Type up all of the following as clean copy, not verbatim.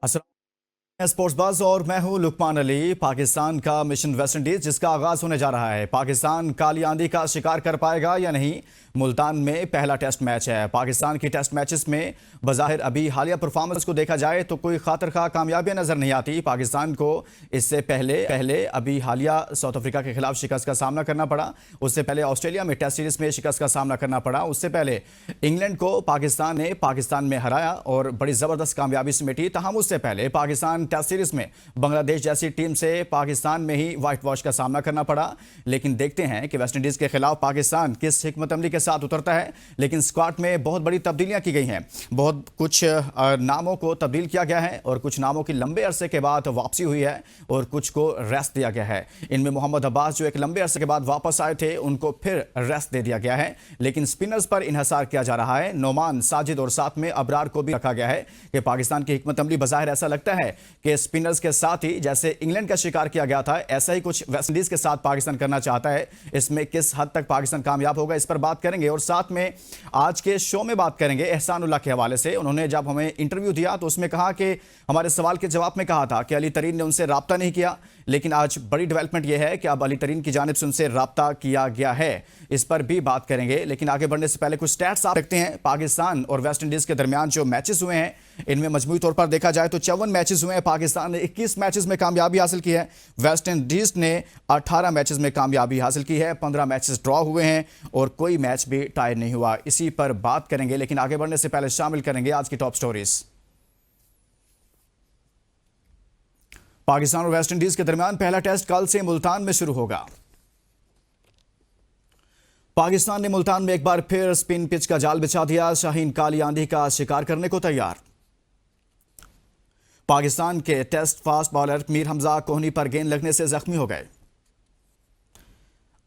अस्सलाम sports buzz और मैं हूं लुकमान अली। पाकिस्तान का मिशन वेस्ट इंडीज जिसका आगाज होने जा रहा है, पाकिस्तान काली आंधी का शिकार कर पाएगा या नहीं। मुल्तान में पहला टेस्ट मैच है। पाकिस्तान की टेस्ट मैचेस में बज़ाहिर अभी हालिया परफॉर्मेंस को देखा जाए तो कोई खातर खा कामयाबियां नजर नहीं आती। पाकिस्तान को इससे पहले अभी हालिया साउथ अफ्रीका के खिलाफ शिकस्त का सामना करना पड़ा। उससे पहले ऑस्ट्रेलिया में टेस्ट सीरीज में शिकस्त का सामना करना पड़ा। उससे पहले इंग्लैंड को पाकिस्तान में हराया और बड़ी जबरदस्त कामयाबी समेटी। तहम उससे पहले पाकिस्तान टेस्ट सीरीज में बांग्लादेश जैसी टीम से पाकिस्तान में ही व्हाइट वॉश का सामना करना पड़ा। लेकिन देखते हैं कि वेस्ट इंडीज के खिलाफ पाकिस्तान किस हिकमत अमली के साथ उतरता है। लेकिन स्क्वाड में बहुत बड़ी तब्दीलियां की गई हैं। बहुत कुछ नामों को तब्दील किया गया है और कुछ नामों की लंबे अरसे के बाद वापसी हुई है और कुछ को रेस्ट दिया गया है। इनमें मोहम्मद अब्बास जो एक लंबे अरसे के बाद वापस आए थे, उनको फिर रेस्ट दे दिया गया है। लेकिन स्पिनर्स पर इन्हसार किया जा रहा है। नोमान, साजिद और साथ में अबरार को भी रखा गया है कि पाकिस्तान की हिकमत अमली बज़ाहिर ऐसा लगता है कि स्पिनर्स के साथ ही जैसे इंग्लैंड का शिकार किया गया था, ऐसा ही कुछ वेस्ट इंडीज के साथ पाकिस्तान करना चाहता है। इसमें किस हद तक पाकिस्तान कामयाब होगा, इस पर बात करेंगे और साथ में आज के शो में बात करेंगे एहसानुल्लाह के हवाले से। उन्होंने जब हमें इंटरव्यू दिया तो उसमें कहा कि हमारे सवाल के जवाब में कहा था कि अली तरीन ने उनसे राब्ता नहीं किया, लेकिन आज बड़ी डेवलपमेंट यह है कि अब अली तरीन की जानिब से उनसे राब्ता किया गया है। इस पर भी बात करेंगे। लेकिन आगे बढ़ने से पहले कुछ स्टैट्स आप देखते हैं। पाकिस्तान और वेस्ट इंडीज के दरमियान जो मैचेस हुए हैं, इनमें मजमूई तौर पर देखा जाए तो 54 मैचेस हुए हैं। पाकिस्तान ने 21 मैचेस में कामयाबी हासिल की है। वेस्ट इंडीज ने 18 मैचेस में कामयाबी हासिल की है। 15 मैचेस ड्रॉ हुए हैं और कोई मैच भी टाई नहीं हुआ। इसी पर बात करेंगे। लेकिन आगे बढ़ने से पहले शामिल करेंगे आज की टॉप स्टोरीज। पाकिस्तान और वेस्ट इंडीज के दरमियान पहला टेस्ट कल से मुल्तान में शुरू होगा। पाकिस्तान ने मुल्तान में एक बार फिर स्पिन पिच का जाल बिछा दिया। शाहीन काली आंधी का शिकार करने को तैयार। पाकिस्तान के test fast bowler Mir Hamza कोहनी पर गेंद लगने से जख्मी हो गए।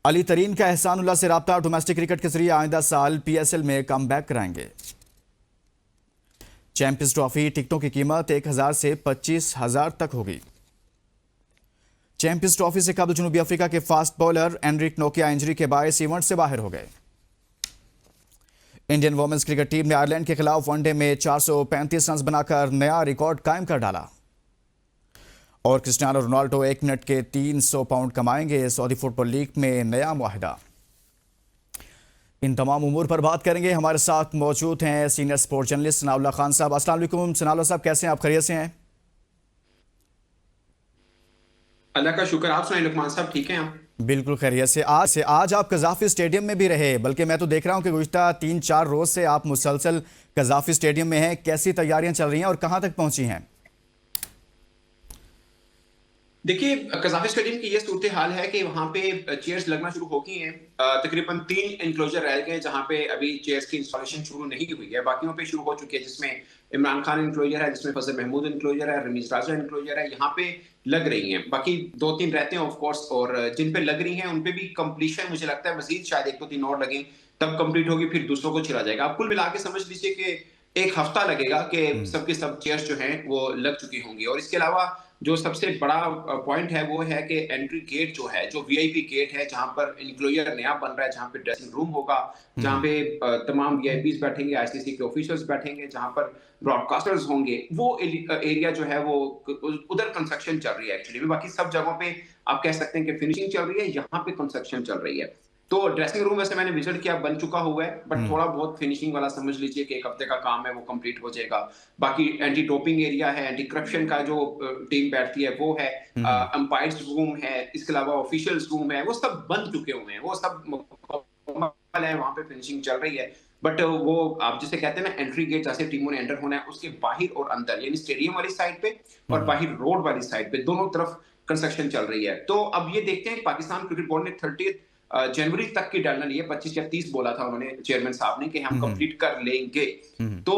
अली तरीन का एहसानुल्लाह से राब्ता। डोमेस्टिक क्रिकेट के जरिए आइंदा साल पीएसएल में कम बैक कराएंगे। चैंपियंस ट्रॉफी टिकटों की कीमत 1000 से 25,000 तक होगी। चैंपियंस ट्रॉफी से कबल जनूबी अफ्रीका के फास्ट बॉलर एनरिक नोकिया इंजरी के बायस इवेंट से बाहर हो गए। इंडियन वुमेन्स क्रिकेट टीम ने आयरलैंड के खिलाफ वनडे में 435 रन बनाकर नया रिकॉर्ड कायम कर डाला। और क्रिस्टियानो रोनाल्डो 1 मिनट के 300 पाउंड कमाएंगे। सऊदी फुटबॉल लीग में नया मुआहिदा। इन तमाम उमूर पर बात करेंगे। हमारे साथ मौजूद हैं senior sports journalist Sanaullah Khan साहब। अस्सलाम वालेकुम सनाउल्लाह साहब, कैसे हैं आप? खैरियत से हैं? अल्लाह का शुक्र। आप सुनाइए लुकमान साहब, ठीक हैं आप? बिल्कुल खैरियत से। आज आप कज़ाफी स्टेडियम में भी रहे, बल्कि मैं तो देख रहा हूं कि गुज़िश्ता 3-4 रोज से आप मुसलसल कज़ाफी स्टेडियम में हैं। कैसी तैयारियां चल रही हैं और कहां तक पहुंची हैं? देखिए, कज़ाफी स्टेडियम की ये सूरत हाल है कि वहाँ पे चेयर्स लगना शुरू हो गई हैं। तकरीबन 3 एनक्लोजर रह गए जहाँ पे अभी चेयर्स की इंस्टॉलेशन शुरू नहीं हुई है। बाकियों पे शुरू हो चुकी है, जिसमें इमरान खान एनक्लोजर है, जिसमें फजल महमूद एनक्लोजर है, रमीज राजा एनक्लोजर है। यहाँ पे लग रही हैं। बाकी 2-3 रहते हैं ऑफ कोर्स, और जिन पे लग रही हैं उन पे भी कंप्लीशन मुझे लगता है मजीद शायद 1-2-3 और लगें, तब कंप्लीट होगी, फिर दूसरों को छिड़ा जाएगा। आप कुल मिला के समझ लीजिए कि 1 हफ्ता लगेगा कि सबके सब चेयर्स जो हैं वो लग चुकी होंगी। और इसके अलावा जो सबसे बड़ा पॉइंट है वो है कि एंट्री गेट जो है, जो वीआईपी गेट है, जहां पर एनक्लोजर नया बन रहा है, जहां पे ड्रेसिंग रूम होगा, जहां पे तमाम वीआईपीज बैठेंगे, आईसीसी के ऑफिशियल्स बैठेंगे, जहां पर ब्रॉडकास्टर्स होंगे, वो एरिया जो है वो उधर कंस्ट्रक्शन चल रही है एक्चुअली में। बाकी सब जगहों पे आप कह सकते हैं कि फिनिशिंग चल रही है, यहाँ पे कंस्ट्रक्शन चल रही है। तो ड्रेसिंग रूम वैसे मैंने विजिट किया, बन चुका हुआ है, बट थोड़ा बहुत फिनिशिंग वाला समझ लीजिए कि 1 हफ्ते का काम है, वो कंप्लीट हो जाएगा। बाकी एंटी डोपिंग एरिया है, एंटी करप्शन का जो टीम बैठती है वो है, अंपायर्स रूम है, इसके अलावा ऑफिशियल्स रूम है, वो सब बन चुके हुए हैं, वो सब मुकम्मल है, वहां पे फिनिशिंग चल रही है। बट वो आप जिसे कहते हैं ना, एंट्री गेट जैसे टीमों ने एंटर होना है, उसके बाहर और अंदर, यानी स्टेडियम वाली साइड पे और बाहर रोड वाली साइड पे, दोनों तरफ कंस्ट्रक्शन चल रही है। तो अब ये देखते हैं, पाकिस्तान क्रिकेट बोर्ड ने 30 जनवरी तक की डेडलाइन ली है। 25 या 30 बोला था उन्होंने, चेयरमैन साहब ने, कि हम कंप्लीट कर लेंगे। तो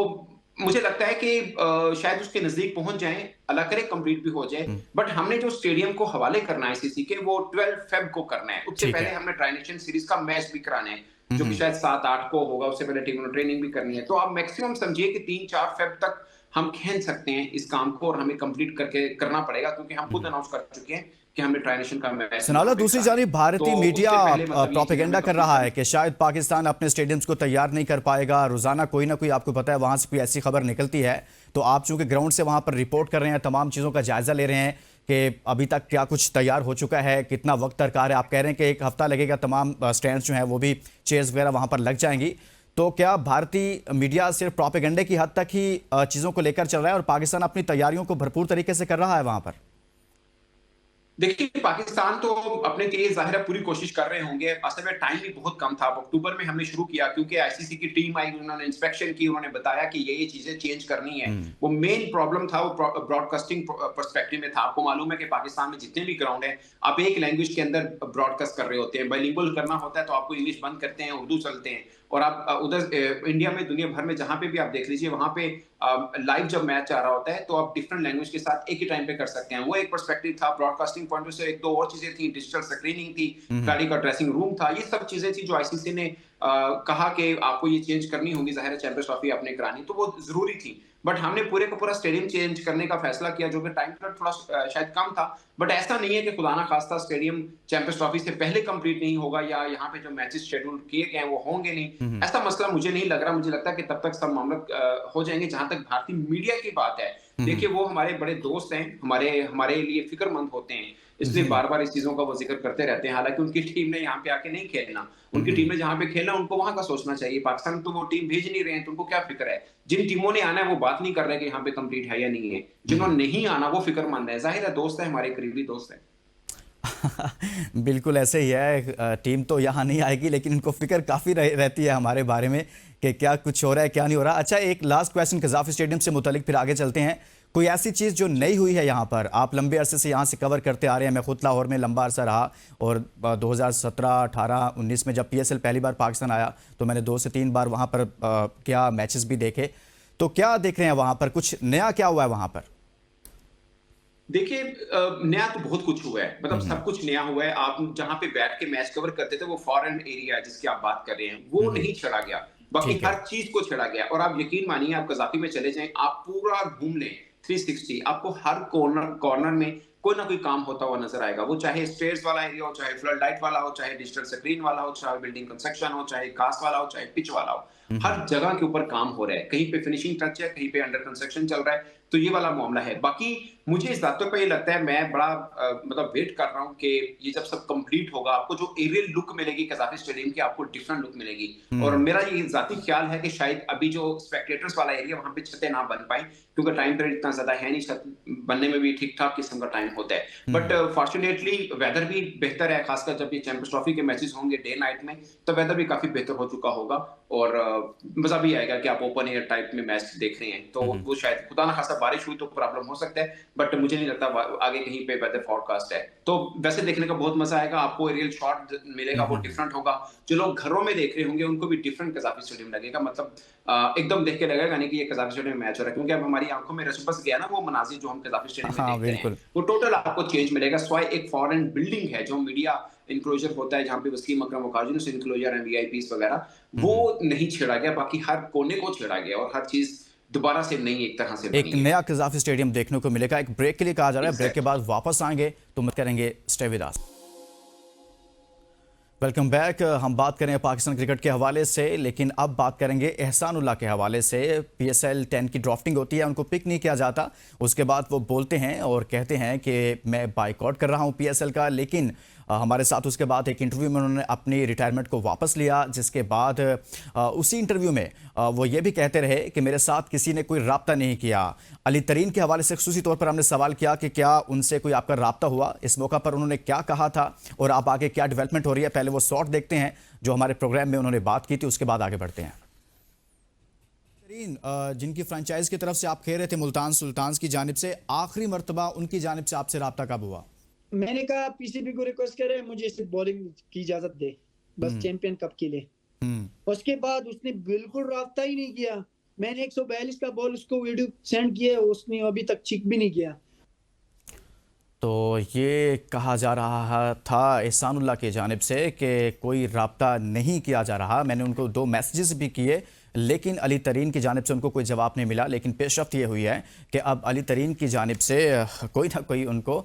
मुझे लगता है कि शायद उसके नजदीक पहुंच जाएं, अल्लाह करे कंप्लीट भी हो जाए। बट हमने जो स्टेडियम को हवाले करना है आईसीसी के, वो 12 फेब को करना है। उससे पहले हमने ट्राई नेशन सीरीज का मैच भी कराना है, जो कि शायद 7-8 को होगा। उससे पहले टीम ने ट्रेनिंग भी करनी है। तो आप मैक्सिमम समझिए कि 3-4 फेब तक हम खेल सकते हैं इस काम को, और हमें कंप्लीट करके करना पड़ेगा, क्योंकि हम खुद अनाउंस कर चुके हैं कि हमने ट्राई नेशन का मैच सनाउल्लाह, दूसरी जानिब भारतीय तो मीडिया उससे पहले मतलब ये चीज़ प्रोपेगेंडा हमने कर कंप्लीट रहा करनी है कि शायद पाकिस्तान अपने स्टेडियम्स को तैयार नहीं कर पाएगा। रोजाना कोई ना कोई, आपको पता है, वहां से कोई ऐसी खबर निकलती है। तो आप चूंकि ग्राउंड से वहां पर रिपोर्ट कर रहे हैं, तमाम चीज़ों का जायजा ले रहे हैं कि अभी तक क्या कुछ तैयार हो चुका है, कितना वक्त दरकार है। आप कह रहे हैं कि 1 हफ्ता लगेगा, तमाम स्टैंड्स जो हैं वो भी, चेयर्स वगैरह वहां पर लग जाएंगी। तो क्या भारतीय मीडिया सिर्फ प्रोपेगेंडे की हद तक ही चीज़ों को लेकर चल रहा है और पाकिस्तान अपनी तैयारियों को भरपूर तरीके से कर रहा है वहां पर? देखिए, पाकिस्तान तो अपने लिए ज़ाहिर है पूरी कोशिश कर रहे होंगे। असल में टाइम भी बहुत कम था। अब अक्टूबर में हमने शुरू किया क्योंकि आईसीसी की टीम आई, उन्होंने इंस्पेक्शन की, उन्होंने बताया कि ये चीज़ें चेंज करनी है। वो मेन प्रॉब्लम था, वो ब्रॉडकास्टिंग पर्सपेक्टिव में था। आपको मालूम है कि पाकिस्तान में जितने भी ग्राउंड हैं, आप एक लैंग्वेज के अंदर ब्रॉडकास्ट कर रहे होते हैं। बाइलिंगुअल करना होता है तो आपको इंग्लिश बंद करते हैं, उर्दू चलते हैं। और आप उधर इंडिया में, दुनिया भर में जहाँ पे भी आप देख लीजिए, वहाँ पे लाइव जब मैच आ रहा होता है तो आप डिफरेंट लैंग्वेज के साथ एक ही टाइम पे कर सकते हैं। वो एक पर्सपेक्टिव था ब्रॉडकास्टिंग पॉइंट से। एक दो और चीजें थी, डिजिटल स्क्रीनिंग थी, खिलाड़ी का ड्रेसिंग रूम था, ये सब चीजें थी जो आईसीसी ने कहा कि आपको ये चेंज करनी होगी। जाहिर है चैंपियंस ट्रॉफी आपने करानी, तो वो जरूरी थी। बट हमने पूरे का पूरा स्टेडियम चेंज करने का फैसला किया, जो कि टाइम थोड़ा शायद कम था। बट ऐसा नहीं है कि खुदा ना खास्ता स्टेडियम चैंपियंस ट्रॉफी से पहले कंप्लीट नहीं होगा या यहाँ पे जो मैचेस शेड्यूल किए गए हैं वो होंगे नहीं। ऐसा मसला मुझे नहीं लग रहा। मुझे लगता है कि तब तक सब मामला हो जाएंगे। जहां तक भारतीय मीडिया की बात है, देखिए वो हमारे बड़े दोस्त हैं, हमारे हमारे लिए फिक्रमंद होते हैं, इसलिए जी। बार बार इस चीजों का वो जिक्र करते रहते हैं। हालांकि उनकी टीम ने यहाँ पे आके नहीं खेलना, उनकी टीम ने जहाँ पे खेलना उनको वहां का सोचना चाहिए। पाकिस्तान में तो वो टीम भेज नहीं रहे हैं, तो उनको क्या फिक्र है। जिन टीमों ने आना है वो बात नहीं कर रहे कि यहाँ पे कंप्लीट है या नहीं है। जिन्होंने नहीं आना वो फिक्रमंद है। जाहिर है दोस्त है, हमारे करीबी दोस्त है। बिल्कुल ऐसे ही है। टीम तो यहाँ नहीं आएगी, लेकिन इनको फिक्र काफ़ी रहती है हमारे बारे में कि क्या कुछ हो रहा है, क्या नहीं हो रहा। अच्छा, एक लास्ट क्वेश्चन कज़ाफ़ी स्टेडियम से मुतालिक, फिर आगे चलते हैं। कोई ऐसी चीज़ जो नई हुई है यहाँ पर? आप लंबे अरसे से यहाँ से कवर करते आ रहे हैं। मैं खुद लाहौर में लंबा अरसा रहा और 2017, 18, 19 में जब पीएसएल पहली बार पाकिस्तान आया तो मैंने 2 से 3 बार वहाँ पर क्या मैचेस भी देखे। तो क्या देख रहे हैं वहाँ पर? कुछ नया क्या हुआ है वहाँ पर? देखिए, नया तो बहुत कुछ हुआ है, मतलब सब कुछ नया हुआ है। आप जहां पे बैठ के मैच कवर करते थे, वो फॉरेन एरिया जिसकी आप बात कर रहे हैं, वो नहीं छेड़ा गया। बाकी ठीक हर है। चीज को छेड़ा गया। और आप यकीन मानिए, आप कजाफी में चले जाएं, आप पूरा घूम लें 360, आपको हर कॉर्नर कॉर्नर में कोई ना कोई काम होता हुआ नजर आएगा। वो चाहे स्टेयर्स वाला एरिया हो, चाहे फ्लड लाइट वाला हो, चाहे डिजिटल स्क्रीन वाला हो, चाहे बिल्डिंग कंस्ट्रक्शन हो, चाहे घास वाला हो, चाहे पिच वाला हो, हर जगह के ऊपर काम हो रहा है। कहीं पे फिनिशिंग टच है, कहीं पे अंडर कंस्ट्रक्शन चल रहा है। तो ये वाला मामला है। बाकी मुझे इस बातों पे ये लगता है, मैं बड़ा मतलब वेट कर रहा हूँ कि ये जब सब कंप्लीट होगा, आपको जो एरियल लुक मिलेगी कज़ाफ़ी स्टेडियम की, आपको डिफरेंट लुक मिलेगी। और मेरा ये ज़ाती ख्याल है कि शायद अभी जो स्पेक्टेटर्स वाला एरिया, वहाँ पे छतें ना बन पाएं, क्योंकि टाइम पीरियड इतना ज़्यादा है नहीं। छत बनने में भी ठीक-ठाक किस्म का टाइम होता है। बट फॉर्चुनेटली वेदर भी बेहतर है, खासकर जब ये चैंपियंस ट्रॉफी के मैचेस होंगे डे नाइट में, तो वेदर भी काफ़ी बेहतर हो चुका होगा। और मज़ा भी आएगा कि आप ओपन एयर टाइप में मैच देख रहे हैं। तो वो शायद खुदा ना खास्ता बारिश हुई तो प्रॉब्लम हो सकता है, बट मुझे नहीं लगता आगे कहीं पे वेदर फोरकास्ट है। तो वैसे देखने का बहुत मजा आएगा। आपको एरियल शॉट मिलेगा, वो डिफरेंट होगा। जो लोग घरों में देख रहे होंगे उनको भी डिफरेंट कज़ाफ़ी स्टेडियम लगेगा। मतलब एकदम देख के लगेगा नहीं कि ये कज़ाफ़ी स्टेडियम में मैच हो रहा है, क्योंकि अब हमारी आंखों में रस बस गया ना वो मनाज़िर जो हम कज़ाफ़ी स्टेडियम में हाँ, देखते हैं, बिल्कुल। वो टोटल आपको चेंज मिलेगा। स्वाय एक फॉरेन बिल्डिंग है जो मीडिया इनक्लोजर होता है, जहाँ पे वसीम अकरम वकाजुन इनक्लोजर है, वीआईपीज वगैरह, वो नहीं छेड़ा गया। बाकी हर कोने को छेड़ा गया और हर चीज दोबारा से नई एक तरह से एक बनी है। नया कज़ाफ़ी स्टेडियम देखने को मिलेगा। एक ब्रेक के लिए कहा जा रहा है, ब्रेक के Exactly. बाद वापस आएंगे तो मत करेंगे stay with us. Welcome back. हम बात करें पाकिस्तान क्रिकेट के हवाले से, लेकिन अब बात करेंगे एहसानुल्लाह के हवाले से। पीएसएल 10 की ड्राफ्टिंग होती है, उनको पिक नहीं किया जाता। उसके बाद वो बोलते हैं और कहते हैं कि मैं बाइकआउट कर रहा हूं पीएसएल का। लेकिन हमारे साथ उसके बाद एक इंटरव्यू में उन्होंने अपनी रिटायरमेंट को वापस लिया, जिसके बाद उसी इंटरव्यू में वो ये भी कहते रहे कि मेरे साथ किसी ने कोई राब्ता नहीं किया। अली तरीन के हवाले से खुसूसी तौर पर हमने सवाल किया कि क्या उनसे कोई आपका राब्ता हुआ। इस मौका पर उन्होंने क्या कहा था और अब आगे क्या डेवलपमेंट हो रही है, पहले वो शॉट देखते हैं जो हमारे प्रोग्राम में उन्होंने बात की थी, उसके बाद आगे बढ़ते हैं। तरीन, जिनकी फ्रेंचाइज की तरफ से आप खेल रहे थे मुल्तान सुल्तान्स की जानिब से, आखिरी मरतबा उनकी जानिब से आपसे राब्ता कब हुआ? मैंने कहा पीसीबी को रिक्वेस्ट करे मुझे सिर्फ बॉलिंग की इजाजत दे, बस चैंपियन कप के लिए। उसके बाद उसने बिल्कुल राब्ता ही नहीं किया। मैंने 142 का बॉल उसको वीडियो सेंड किया, उसने अभी तक चेक भी नहीं किया। तो ये कहा जा रहा था एहसानुल्लाह की जानिब से कि कोई राब्ता नहीं किया जा रहा। मैंने उनको 2 मैसेजेस भी किए, लेकिन अली तरीन की जानिब से उनको कोई जवाब नहीं मिला। लेकिन पेशरफ्त ये हुई है कि अब अली तरीन की जानिब से कोई ना कोई उनको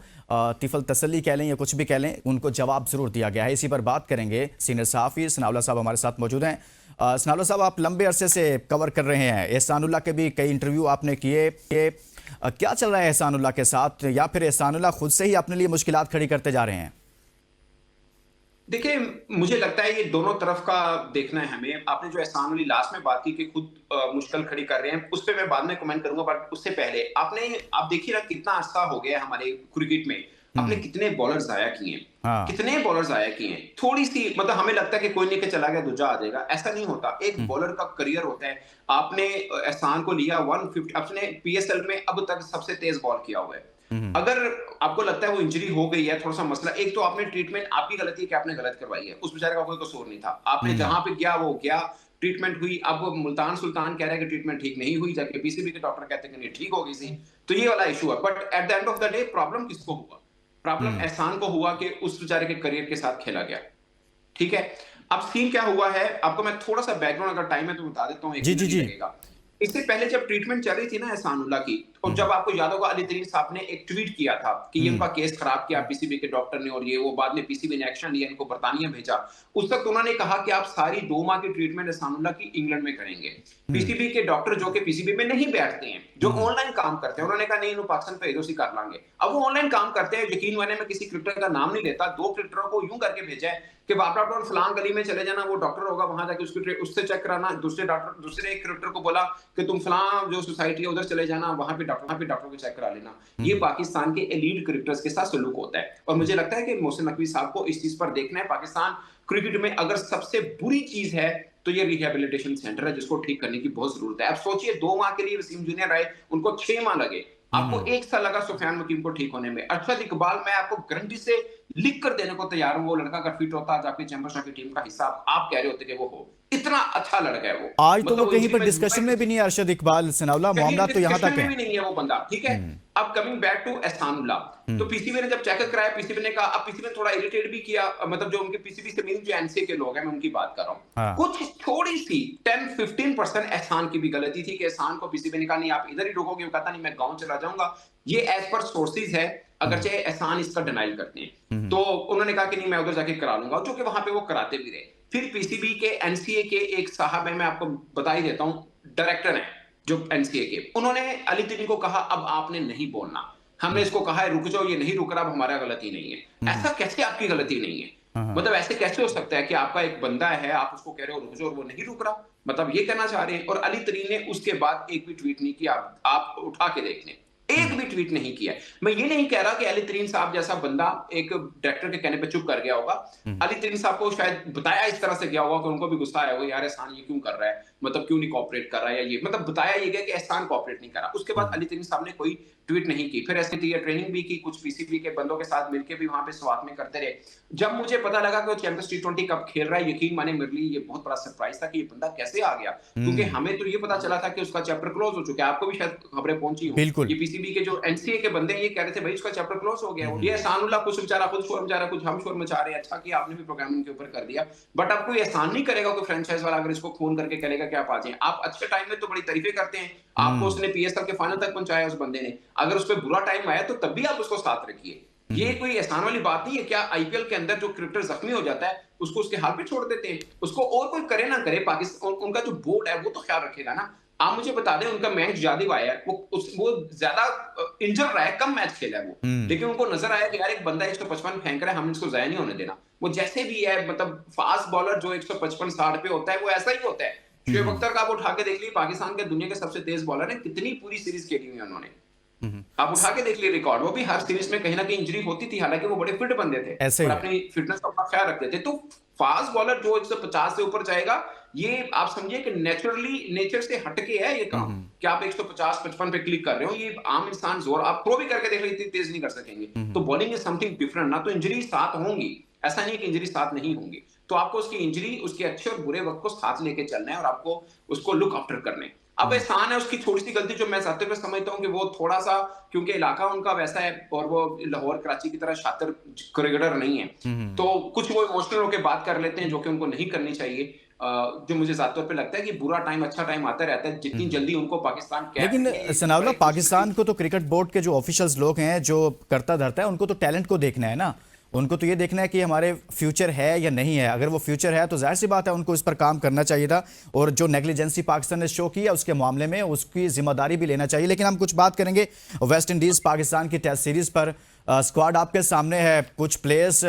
तिफल तसल्ली कह लें या कुछ भी कह लें, उनको जवाब ज़रूर दिया गया है। इसी पर बात करेंगे। सीनियर सहाफ़ी सनाउल्लाह साहब हमारे साथ मौजूद हैं। सनाउल्लाह साहब, आप लंबे अरसे से कवर कर रहे हैं, एहसानुल्लाह के भी कई इंटरव्यू आपने किए। क्या चल रहा है एहसानुल्लाह के साथ, या फिर एहसानुल्लाह खुद से ही अपने लिए मुश्किलात खड़ी करते जा रहे हैं? देखिए, मुझे लगता है ये दोनों तरफ का देखना है हमें। आपने जो एहसान अली लास्ट में बात की कि खुद मुश्किल खड़ी कर रहे हैं, उस पे मैं बाद में कमेंट करूंगा, बट उससे पहले आप देखिए ना, कितना अरसा हो गया हमारे क्रिकेट में, आपने कितने बॉलर जाया किए हैं। हाँ। कितने बॉलर जाया किए हैं। थोड़ी सी मतलब हमें लगता है कि कोई नहीं के चला गया दूजा आ जाएगा, ऐसा नहीं होता। एक बॉलर का करियर होता है। आपने एहसान को लिया 150, आपने पीएसएल में अब तक सबसे तेज बॉल किया हुआ है। अगर आपको लगता है वो इंजरी हो गई है, थोड़ा सा मसला, एक तो आपने ट्रीटमेंट, आपकी गलती है कि आपने गलत करवाई है, उस बेचारे का कोई कसूर नहीं था। आपने जहां पे गया वो गया, ट्रीटमेंट हुई। अब मुल्तान सुल्तान कह रहा है कि ट्रीटमेंट ठीक नहीं हुई, जाके पीसीबी के डॉक्टर कहते हैं कि नहीं ठीक हो गई थी। तो ये वाला इशू है। But at the end of the day problem किसको हुआ? प्रॉब्लम एहसान को हुआ कि उस बेचारे के करियर के साथ खेला गया। ठीक है, अब सीन क्या हुआ है, आपको मैं थोड़ा सा बैकग्राउंड अगर टाइम है तो बता देता हूँ, एक मिनट लगेगा। इससे पहले जब ट्रीटमेंट चल रही थी ना एहसानुल्लाह की, और जब आपको याद होगा अली तरीन साहब ने एक ट्वीट किया था कि ये उनका केस खराब किया पीसीबी के डॉक्टर ने, और ये वो बाद में पीसीबी ने एक्शन लिया, इनको बर्तानिया भेजा। उस वक्त उन्होंने कहा कि आप सारी 2 माह की ट्रीटमेंट एहसानुल्लाह की इंग्लैंड में करेंगे। पीसीबी के डॉक्टर जो कि पीसीबी में नहीं बैठते हैं, जो ऑनलाइन काम करते हैं, उन्होंने कहा नहीं, इन्हों पाकिस्तान पे भेजो, कर लांगे। अब वो ऑनलाइन काम करते हैं, यकीन माने मैं किसी क्रिकेटर का नाम नहीं लेता, 2 क्रिकेटरों को यूं करके भेजा है कि बाबरा टाउन फलान गली में चले जाना, वो डॉक्टर होगा, वहां जाके उससे चेक कराना। दूसरे क्रिकेटर को बोला कि तुम फलां जो सोसाइटी है उधर चले जाना, वहां पे डॉक्टर को चेक करा लेना। ये पाकिस्तान के एलीट क्रिकेटर्स के साथ सलूक होता है, और मुझे लगता है कि मोहसिन नकवी साहब को इस चीज पर देखना है। पाकिस्तान क्रिकेट में अगर सबसे बुरी चीज है तो ये रिहेबिलिटेशन सेंटर है, जिसको ठीक करने की बहुत जरूरत है। अब सोचिए, 2 माह के लिए वसीम जूनियर आए, उनको 6 माह लगे, आपको 1 साल लगा सुफियान मुकीम को ठीक होने में। अरशद इकबाल, मैं आपको गारंटी से लिख कर देने को तैयार हूं, वो लड़का अगर फिट होता आज आपकी चैंपियंस की टीम का हिस्सा आप कह रहे होते कि वो हो, इतना अच्छा लड़का है वो। आज तो वो कहीं पर डिस्कशन में भी नहीं है अरशद इकबाल। सनाउल्लाह, मामला तो यहां तक है भी नहीं है वो बंदा। ठीक है, अब कमिंग बैक टू एहसानुल्लाह, तो पीसीबी ने जब चेकअप कराया, पीसीबी ने कहा, अब पीसीबी ने थोड़ा इरिटेट भी किया, मतलब जो उनके पीसीबी से मिली जो एनसीए के लोग हैं, मैं उनकी बात कर रहा हूं, कुछ थोड़ी सी 10-15% एहसान की भी गलती थी कि एहसान को पीसीबी ने कहा नहीं आप इधर ही रुकोगे, वो कहता नहीं मैं गांव चला जाऊंगा। ये एज पर सोर्सेज है, अगरचे एहसान इसका डिनाइल करते हैं। तो उन्होंने कहा कि नहीं मैं उधर जाके करा लूंगा, जो कि वहां पे वो कराते भी रहे। फिर पीसीबी के एनसीए के एक साहब है, मैं आपको बता ही देता हूं, डायरेक्टर है जो एनसीए के, उन्होंने अली तरीन को कहा अब आपने नहीं बोलना, हमने इसको कहा है रुक जाओ, ये नहीं रुक रहा, अब हमारा गलती नहीं है। ऐसा कैसे आपकी गलती नहीं है? मतलब ऐसे कैसे हो सकता है कि आपका एक बंदा है, आप उसको कह रहे हो रुक जाओ और वो नहीं रुक रहा? मतलब ये कहना चाह रहे हैं। और अली तरीन ने उसके बाद एक भी ट्वीट नहीं किया, आप उठा के देख लें, एक भी ट्वीट नहीं किया। मैं ये नहीं कह रहा कि अली तरीन साहब जैसा बंदा एक डायरेक्टर के कहने पे चुप कर गया होगा। अली तरीन साहब को शायद बताया इस तरह से गया होगा कि उनको भी गुस्सा आया होगा, यार एहसान ये क्यों कर रहा है, मतलब क्यों नहीं कोऑपरेट कर रहा है, या ये मतलब बताया ये गया कि एहसान कोऑपरेट नहीं कर रहा। उसके बाद अली तरीन साहब ने कोई ट्वीट नहीं की। फिर ऐसे ट्रेनिंग भी की, कुछ पीसीबी के बंदों के साथ मिलकर भी वहां पे स्वागत में करते रहे। जब मुझे पता लगा कि वो चैंपियंस टी20 कप खेल रहा है, यकीन माने मेरे लिए ये बहुत बड़ा सरप्राइज था कि ये बंदा कैसे आ गया, क्योंकि हमें तो ये पता चला था कि उसका चैप्टर क्लोज हो चुका है। आपको भी शायद खबरें पहुंची हो, ये पीसीबी के जो एनसीए के बंदे ये कह रहे थे भाई उसका चैप्टर क्लोज हो गया। ये एहसानुल्लाह कुछ बेचारा खुद शोर मचा रहा, कुछ हम शोर मचा रहे हैं। अच्छा कि आपने भी प्रोग्रामिंग के ऊपर कर दिया, बट अब कोई एहसान नहीं करेगा कोई फ्रेंचाइज वाला अगर इसको फोन करके कहेगा कि आप आ जाएं। आप अच्छे टाइम में तो बड़ी तारीफें करते हैं, आपको उसने पीएसएल के फाइनल तक पहुंचाया उस बंदे ने, अगर उस पर बुरा टाइम आया तो तब भी आप उसको साथ रखिए। ये कोई एहसान वाली बात नहीं है। क्या आईपीएल के अंदर जो क्रिकेटर जख्मी हो जाता है उसको उसके हाल पे छोड़ देते हैं? उसको और कोई करे ना करे, पाकिस्तान उनका जो बोर्ड है वो तो ख्याल रखेगा ना। आप मुझे बता दें, उनका मैच जादिब आया है, वो ज्यादा इंजर रहा है, कम मैच खेला है वो, लेकिन उनको नजर आया कि यार एक बंदा 155 फेंक रहा है, हम इसको जाया नहीं होने देना। वो जैसे भी है, मतलब फास्ट बॉलर जो 155-60 पे होता है वो ऐसा ही होता है। शुएब अख्तर का आप उठा के देख लीजिए, पाकिस्तान के दुनिया के सबसे तेज बॉलर है, कितनी पूरी सीरीज खेली हुई है उन्होंने, आप उठा के देख लिए रिकॉर्ड। वो भी हर सीरीज में कहीं ना कहीं इंजरी होती थी, हालांकि वो बड़े फिट बंदे थे और अपनी फिटनेस का ख्याल रखते थे। तो फास्ट बॉलर जो 150 से ऊपर जाएगा, ये आप समझिए कि नेचुरली नेचर से हटके है ये काम कि आप 150-55 पे क्लिक कर रहे हो। ये आम इंसान जोर आप थ्रो भी करके देख लीजिए, इतनी तेज नहीं कर सकेंगे। तो बॉलिंग इज समथिंग डिफरेंट ना। तो इंजरी साथ होंगी, ऐसा नहीं कि इंजरी साथ नहीं होंगी। तो आपको उसकी इंजरी, उसके अच्छे और बुरे वक्त को साथ लेके चलना है और आपको उसको लुक आफ्टर करने। अब एहसान है उसकी थोड़ी सी गलती जो मैं साथ में समझता हूँ कि वो थोड़ा सा, क्योंकि इलाका उनका वैसा है और वो लाहौर कराची की तरह शातिर क्रिकेटर नहीं है, तो कुछ वो इमोशनल होकर बात कर लेते हैं जो कि उनको नहीं करनी चाहिए। जो मुझे ज़्यादा तौर पे लगता है कि बुरा टाइम अच्छा टाइम आता रहता है, जितनी जल्दी उनको पाकिस्तान लेकिन सनाउल्लाह, पाकिस्तान को तो क्रिकेट बोर्ड के जो ऑफिशियल्स लोग हैं, जो करता धरता है, उनको तो टैलेंट को देखना है ना। उनको तो ये देखना है कि हमारे फ्यूचर है या नहीं है। अगर वो फ्यूचर है तो जाहिर सी बात है उनको इस पर काम करना चाहिए था, और जो नेग्लिजेंसी पाकिस्तान ने शो किया उसके मामले में उसकी जिम्मेदारी भी लेना चाहिए। लेकिन हम कुछ बात करेंगे वेस्ट इंडीज़ पाकिस्तान की टेस्ट सीरीज़ पर। स्क्वाड आपके सामने है, कुछ प्लेयर्स,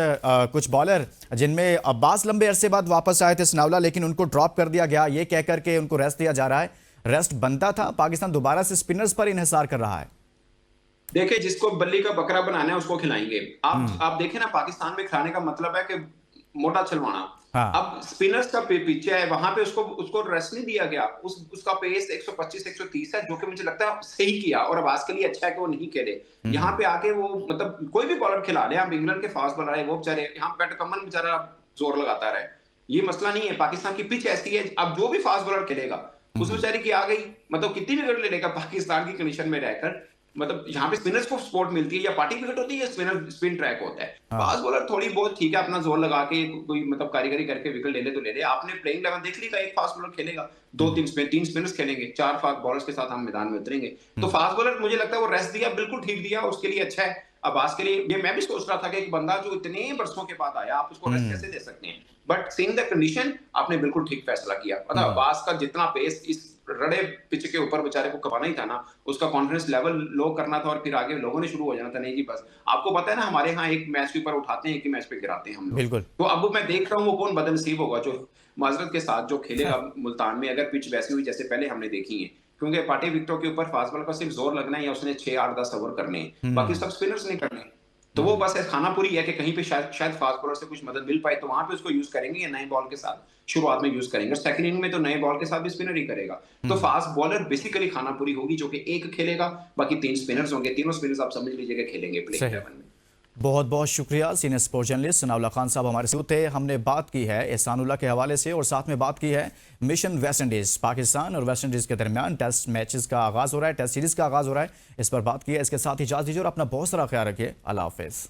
कुछ बॉलर जिनमें अब्बास लंबे अरसे बाद वापस आए थे सनाउल्लाह, लेकिन उनको ड्रॉप कर दिया गया ये कहकर के उनको रेस्ट दिया जा रहा है। रेस्ट बनता था, पाकिस्तान दोबारा से स्पिनर्स पर इन्हिसार कर रहा है। देखिए, जिसको बल्ली का बकरा बनाना है उसको खिलाएंगे। आप देखें ना, पाकिस्तान में खिलाने का मतलब है कि मोटा चलवाना। हाँ। अब स्पिनर्स का पिच है, वहां पे उसको रेस्ट नहीं दिया गया। उसका पेस 125 130 है, जो कि मुझे लगता है सही किया, और आवाज के लिए अच्छा है कि वो नहीं खेले। यहाँ पे आके वो मतलब कोई भी बॉलर खिला ले। हम इंग्लैंड के फास्ट बॉलर है, वो बेचारे यहाँ बैट कमन बेचारा जोर लगाता रहे, ये मसला नहीं है। पाकिस्तान की पिच ऐसी है, अब जो भी फास्ट बॉलर खेलेगा उस बेचारे की आ गई, मतलब कितनी विकेट ले लेगा पाकिस्तान की कंडीशन में रहकर। मतलब यहाँ पे स्पिनर्स को सपोर्ट मिलती है, या पार्टी विकेट होती है या स्पिन ट्रैक होता है। फास्ट बॉलर थोड़ी बहुत ठीक है, अपना जोर लगा के कोई मतलब कारीगरी करके विकेट ले ले तो ले ले। आपने प्लेइंग 11 देख लीजिएगा, एक फास्ट बॉलर खेलेगा, तीन स्पिनर्स खेलेंगे, 4 फास्ट बॉलर्स के साथ हम मैदान में उतरेंगे। तो फास्ट बॉलर मुझे लगता है वो रेस्ट दिया, बिल्कुल ठीक दिया, उसके लिए अच्छा है। अब्बास के लिए ये मैं भी सोच रहा था कि एक बंदा जो इतने बरसों के बाद आया, आप उसको रेस्ट कैसे दे सकते हैं, बट सीइंग द कंडीशन आपने बिल्कुल ठीक फैसला किया। मतलब अब्बास का जितना पेस इस रड़े पिच के ऊपर बेचारे को कमाना ही था ना, उसका कॉन्फिडेंस लेवल लो करना था, और फिर आगे लोगों ने शुरू हो जाना था, नहीं जी बस। आपको पता है ना, हमारे यहाँ एक मैच के ऊपर उठाते हैं, एक ही मैच पे गिराते हैं हम लोग। बिल्कुल। तो अब मैं देख रहा हूँ वो कौन बदनसीब होगा जो माजरत के साथ जो खेलेगा मुल्तान में, अगर पिच वैसी हुई जैसे पहले हमने देखी है। क्योंकि पार्टी विकेटों के ऊपर फास्ट बॉलर का सिर्फ जोर लगना है, या उसने 6 8 10 ओवर करने हैं, बाकी सब स्पिनर्स ने करने हैं। तो वो बस खाना पूरी है कि कहीं पे शायद फास्ट बॉलर से कुछ मदद मिल पाए, तो वहां पे उसको यूज करेंगे, या नए बॉल के साथ शुरुआत में यूज करेंगे, और सेकंड इनिंग में तो नए बॉल के साथ भी स्पिनर ही करेगा। तो फास्ट बॉलर बेसिकली खाना पूरी होगी, जो कि एक खेलेगा, बाकी 3 स्पिनर्स होंगे। तीनों स्पिनर्स आप समझ लीजिए खेलेंगे प्लेइंग 11 में। बहुत बहुत शुक्रिया senior sports journalist Sanaullah Khan साहब हमारे साथ थे। हमने बात की है एहसानुल्लाह के हवाले से, और साथ में बात की है मिशन वेस्ट इंडीज़, पाकिस्तान और वेस्ट इंडीज़ के दरमियान टेस्ट मैचेस का आगाज़ हो रहा है, टेस्ट सीरीज़ का आगाज़ हो रहा है, इस पर बात की है। इसके साथ ही इजाज़त दीजिए और अपना बहुत सारा ख्याल रखिए। अल्लाह हाफिज़।